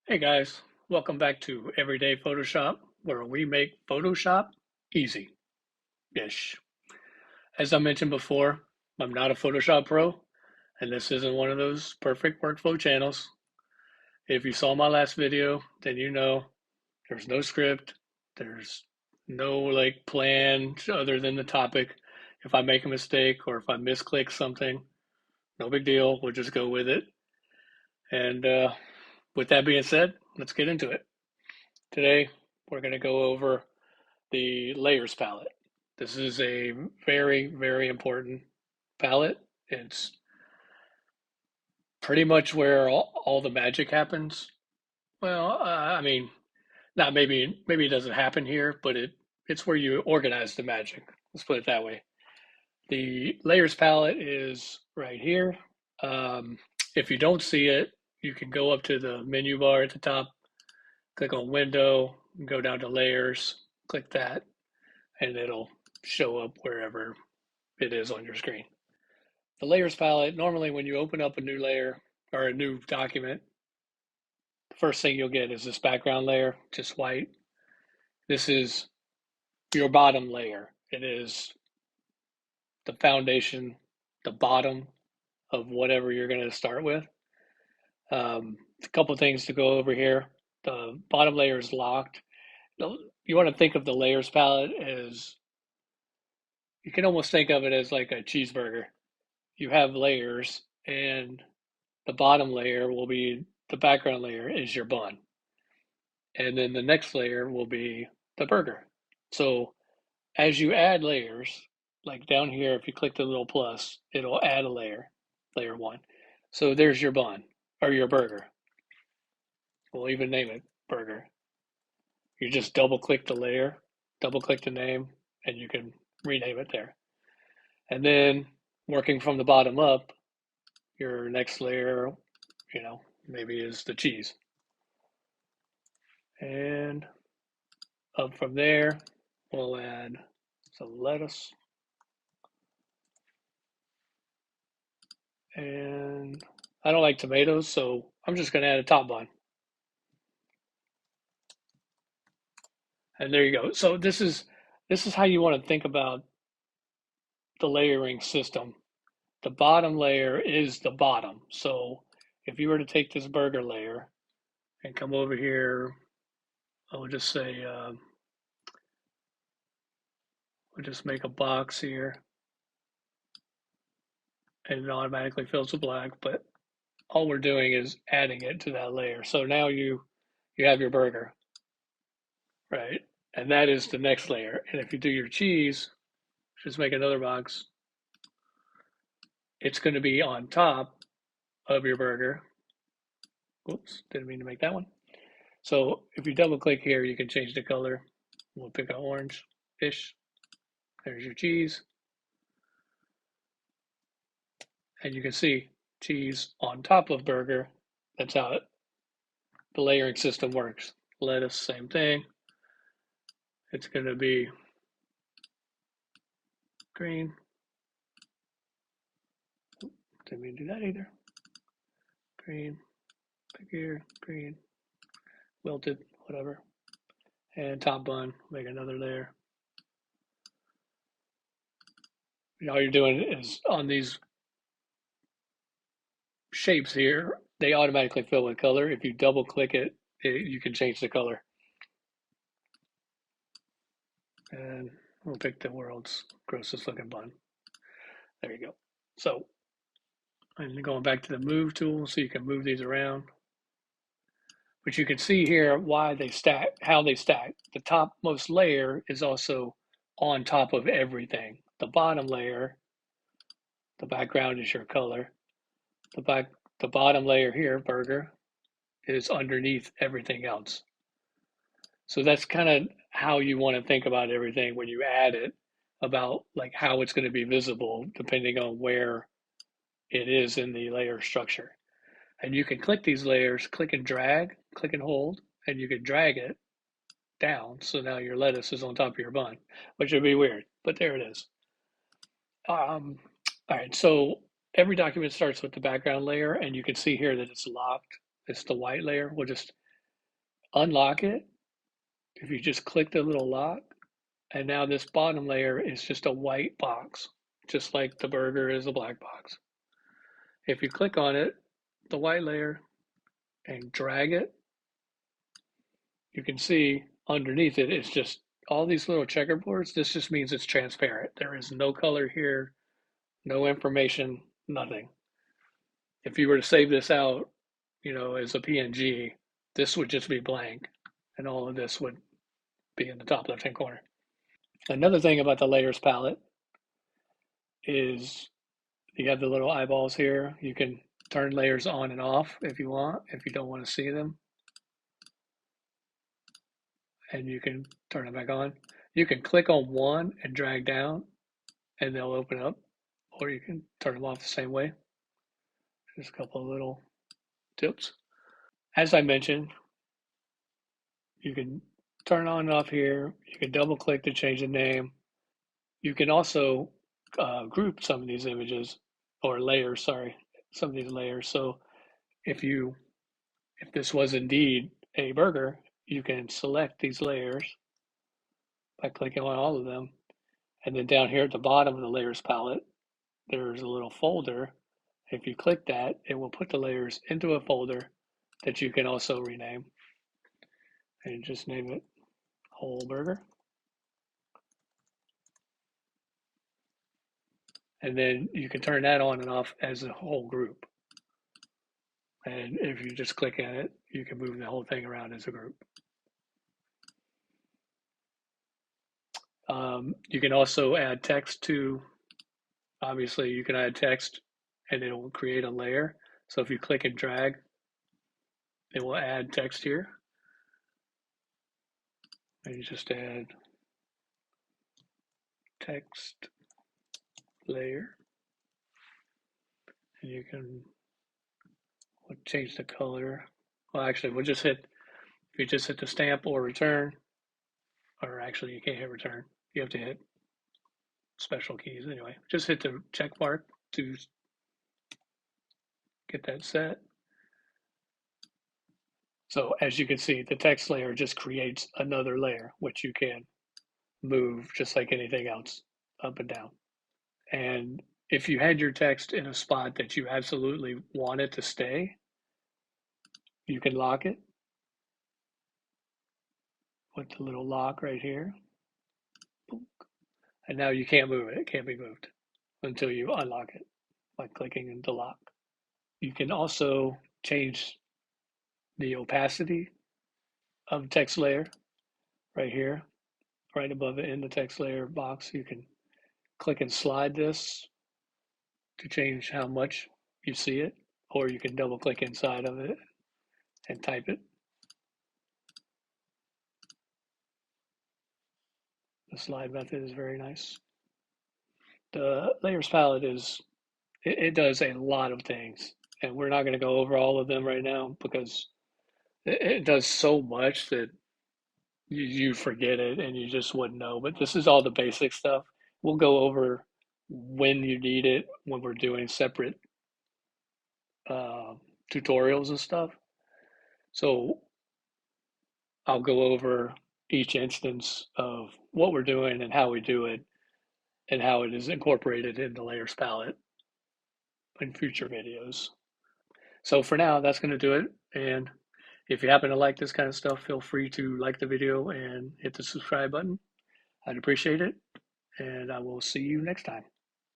Hey guys, welcome back to Everyday Photoshop, where we make Photoshop easy-ish. As I mentioned before, I'm not a Photoshop pro, and this isn't one of those perfect workflow channels. If you saw my last video, then you know there's no script, there's no plan other than the topic. If I make a mistake or if I misclick something, no big deal, we'll just go with it. And with that being said, let's get into it. Today, we're going to go over the layers palette. This is a very, very important palette. It's pretty much where all the magic happens. Well, I mean, not maybe it doesn't happen here, but it's where you organize the magic. Let's put it that way. The layers palette is right here. Um, if you don't see it, you can go up to the menu bar at the top, click on Window, go down to Layers, click that, and it'll show up wherever it is on your screen. The layers palette, normally when you open up a new layer or a new document, the first thing you'll get is this background layer, just white. This is your bottom layer. It is the foundation, the bottom of whatever you're going to start with. A couple of things to go over here. The bottom layer is locked. You want to think of the layers palette as, you can almost think of it as like a cheeseburger. You have layers, and the bottom layer will be the background layer is your bun. And then the next layer will be the burger. So as you add layers, like down here, if you click the little plus, it'll add a layer, layer one. So there's your bun or your burger. We'll even name it burger. You just double click the layer, double click the name, and you can rename it there. And then working from the bottom up, your next layer, maybe is the cheese. And up from there, we'll add some lettuce. And I don't like tomatoes, so I'm just going to add a top bun. And there you go. So this is how you want to think about the layering system. The bottom layer is the bottom. So if you were to take this burger layer and come over here, I would just say, we'll just make a box here, and it automatically fills with black, but all we're doing is adding it to that layer. So now you have your burger, right? And that is the next layer. And if you do your cheese, just make another box. It's going to be on top of your burger. Oops, didn't mean to make that one. So if you double click here, you can change the color. We'll pick an orange-ish. There's your cheese. And you can see cheese on top of burger. That's how the layering system works. Lettuce, same thing. It's going to be green. Didn't mean to do that either. Green, pick here, green, wilted, whatever. And top bun, make another layer. All you're doing is on these shapes here, they automatically fill with color. If you double click it, you can change the color. And we'll pick the world's grossest looking bun. There you go. So I'm going back to the move tool so you can move these around. But you can see here why they stack, how they stack. The topmost layer is also on top of everything. The bottom layer, the background is your color. The bottom layer here, burger, is underneath everything else. So that's kind of how you want to think about everything when you add it, about like how it's going to be visible depending on where it is in the layer structure. And you can click these layers, click and drag, click and hold, and you can drag it down. So now your lettuce is on top of your bun, which would be weird, but there it is. All right, so every document starts with the background layer, and you can see here that it's locked. It's the white layer. We'll just unlock it, if you just click the little lock, and now this bottom layer is just a white box, just like the burger is a black box. If you click on it, the white layer, and drag it, you can see underneath it, it's just all these little checkerboards. This just means it's transparent. There is no color here, no information, nothing. If you were to save this out, as a PNG, this would just be blank, and all of this would be in the top left-hand corner. Another thing about the layers palette is you have the little eyeballs here. You can turn layers on and off if you want, if you don't want to see them. And you can turn them back on. You can click on one and drag down and they'll open up, or you can turn them off the same way. Just a couple of little tips. As I mentioned, you can turn on and off here. You can double click to change the name. You can also group some of these images or layers, sorry, some of these layers. So if this was indeed a burger, you can select these layers by clicking on all of them. And then down here at the bottom of the layers palette, there's a little folder. If you click that, it will put the layers into a folder that you can also rename. And just name it whole burger. And then you can turn that on and off as a whole group. And if you just click on it, you can move the whole thing around as a group. You can also add text to, obviously you can add text and it will create a layer. So if you click and drag, it will add text here. And you just add text layer. And you can change the color. Well, actually, if you just hit the stamp or return, or actually you can't hit return. You have to hit special keys anyway. Just hit the check mark to get that set. So as you can see, the text layer just creates another layer, which you can move just like anything else, up and down. And if you had your text in a spot that you absolutely want it to stay, you can lock it with the little lock right here. And now you can't move it. It can't be moved until you unlock it by clicking into lock. You can also change the opacity of text layer right here, right above it in the text layer box. You can click and slide this to change how much you see it, or you can double click inside of it and type it. The slide method is very nice. The layers palette it does a lot of things, and we're not going to go over all of them right now because it does so much that you forget it and you just wouldn't know. But this is all the basic stuff. We'll go over when you need it when we're doing separate uh, tutorials and stuff. So I'll go over each instance of what we're doing and how we do it and how it is incorporated in the layers palette in future videos. So for now, that's going to do it. And if you happen to like this kind of stuff, feel free to like the video and hit the subscribe button. I'd appreciate it. And I will see you next time.